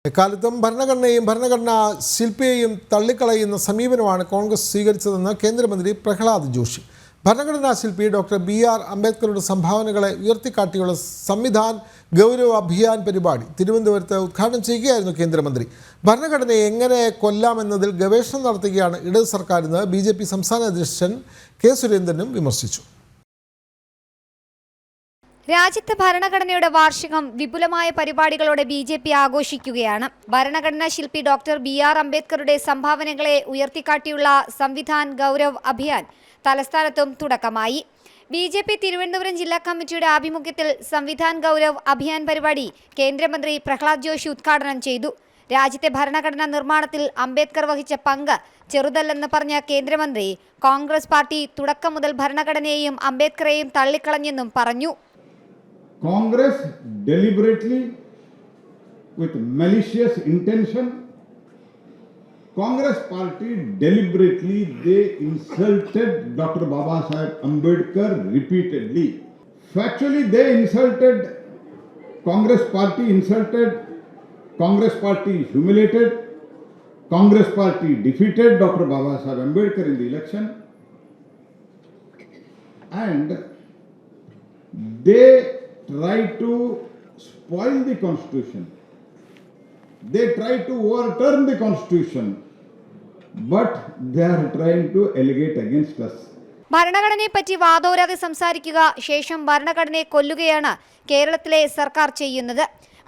എക്കാലത്തും ഭരണഘടനയെയും ഭരണഘടനാ ശില്പിയെയും തള്ളിക്കളയുന്ന സമീപനമാണ് കോൺഗ്രസ് സ്വീകരിച്ചതെന്ന് കേന്ദ്രമന്ത്രി പ്രഹ്ലാദ് ജോഷി. ഭരണഘടനാ ശില്പി ഡോക്ടർ ബി.ആർ. അംബേദ്കറുടെ സംഭാവനകളെ ഉയർത്തിക്കാട്ടിയുള്ള സംവിധാൻ ഗൗരവ് അഭിയാൻ പരിപാടി തിരുവനന്തപുരത്ത് ഉദ്ഘാടനം ചെയ്യുകയായിരുന്നു കേന്ദ്രമന്ത്രി. ഭരണഘടനയെ എങ്ങനെ കൊല്ലാമെന്നതിൽ ഗവേഷണം നടത്തുകയാണ് ഇടത് സർക്കാരെന്ന് BJP സംസ്ഥാന അധ്യക്ഷൻ കെ. സുരേന്ദ്രനും വിമർശിച്ചു. രാജ്യത്തെ ഭരണഘടനയുടെ വാർഷികം വിപുലമായ പരിപാടികളോടെ BJP ആഘോഷിക്കുകയാണ്. ഭരണഘടനാ ശില്പി ഡോക്ടർ ബി.ആർ. അംബേദ്കറുടെ സംഭാവനകളെ ഉയർത്തിക്കാട്ടിയുള്ള സംവിധാൻ ഗൗരവ് അഭിയാൻ തലസ്ഥാനത്തും തുടക്കമായി. BJP തിരുവനന്തപുരം ജില്ലാ കമ്മിറ്റിയുടെ ആഭിമുഖ്യത്തിൽ സംവിധാൻ ഗൗരവ് അഭിയാൻ പരിപാടി കേന്ദ്രമന്ത്രി പ്രഹ്ലാദ് ജോഷി ഉദ്ഘാടനം ചെയ്തു. രാജ്യത്തെ ഭരണഘടനാ നിർമ്മാണത്തിൽ അംബേദ്കർ വഹിച്ച പങ്ക് ചെറുതല്ലെന്ന് പറഞ്ഞ കേന്ദ്രമന്ത്രി കോൺഗ്രസ് പാർട്ടി തുടക്കം മുതൽ ഭരണഘടനയെയും അംബേദ്കറെയും തള്ളിക്കളഞ്ഞെന്നും പറഞ്ഞു. Congress deliberately, with malicious intention, Congress party deliberately they insulted Dr. Baba Saheb Ambedkar repeatedly. Factually they insulted, Congress party humiliated, Congress party defeated Dr. Baba Saheb Ambedkar in the election, and they try to spoil the constitution. They try to overturn the constitution, but they are trying to allegate against us. ഭരണഘടനയെ പറ്റി വാദോരാതെ സംസാരിക്കുക, ശേഷം ഭരണഘടനയെ കൊല്ലുകയാണ് കേരളത്തിലെ സർക്കാർ ചെയ്യുന്നത്.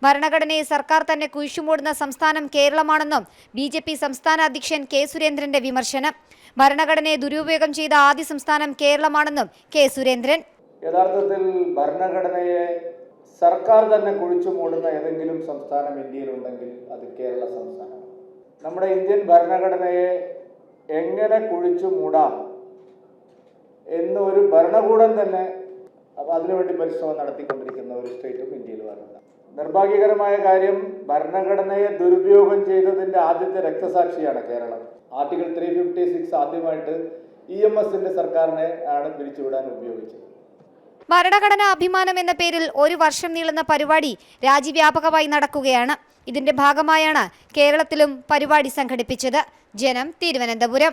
ഭരണഘടനയെ സർക്കാർ തന്നെ കുഴിച്ചുമൂടുന്ന സംസ്ഥാനം കേരളമാണെന്നും BJP സംസ്ഥാന അധ്യക്ഷൻ കെ. സുരേന്ദ്രന്റെ വിമർശനം. ഭരണഘടനയെ ദുരുപയോഗം ചെയ്ത ആദ്യ സംസ്ഥാനം കേരളമാണെന്നും കെ. സുരേന്ദ്രൻ. യഥാർത്ഥത്തിൽ ഭരണഘടനയെ സർക്കാർ തന്നെ കുഴിച്ചു മൂടുന്ന ഏതെങ്കിലും സംസ്ഥാനം ഇന്ത്യയിലുണ്ടെങ്കിൽ അത് കേരള സംസ്ഥാനമാണ്. നമ്മുടെ ഇന്ത്യൻ ഭരണഘടനയെ എങ്ങനെ കുഴിച്ചു മൂടാം എന്ന് ഒരു ഭരണകൂടം തന്നെ അതിനുവേണ്ടി പരിശ്രമം നടത്തിക്കൊണ്ടിരിക്കുന്ന ഒരു സ്റ്റേറ്റും ഇന്ത്യയിൽ വരുന്നില്ല. നിർഭാഗ്യകരമായ കാര്യം, ഭരണഘടനയെ ദുരുപയോഗം ചെയ്തതിൻ്റെ ആദ്യത്തെ രക്തസാക്ഷിയാണ് കേരളം. ആർട്ടിക്കിൾ 356 ആദ്യമായിട്ട് EMSന്റെ സർക്കാരിനെ ആണ് പിരിച്ചുവിടാൻ ഉപയോഗിച്ചത്. ഭരണഘടനാ അഭിമാനം എന്ന പേരിൽ ഒരു വർഷം നീളുന്ന പരിപാടി രാജ്യവ്യാപകമായി നടക്കുകയാണ്. ഇതിന്റെ ഭാഗമായാണ് കേരളത്തിലും പരിപാടി സംഘടിപ്പിച്ചത്. ജനം, തിരുവനന്തപുരം.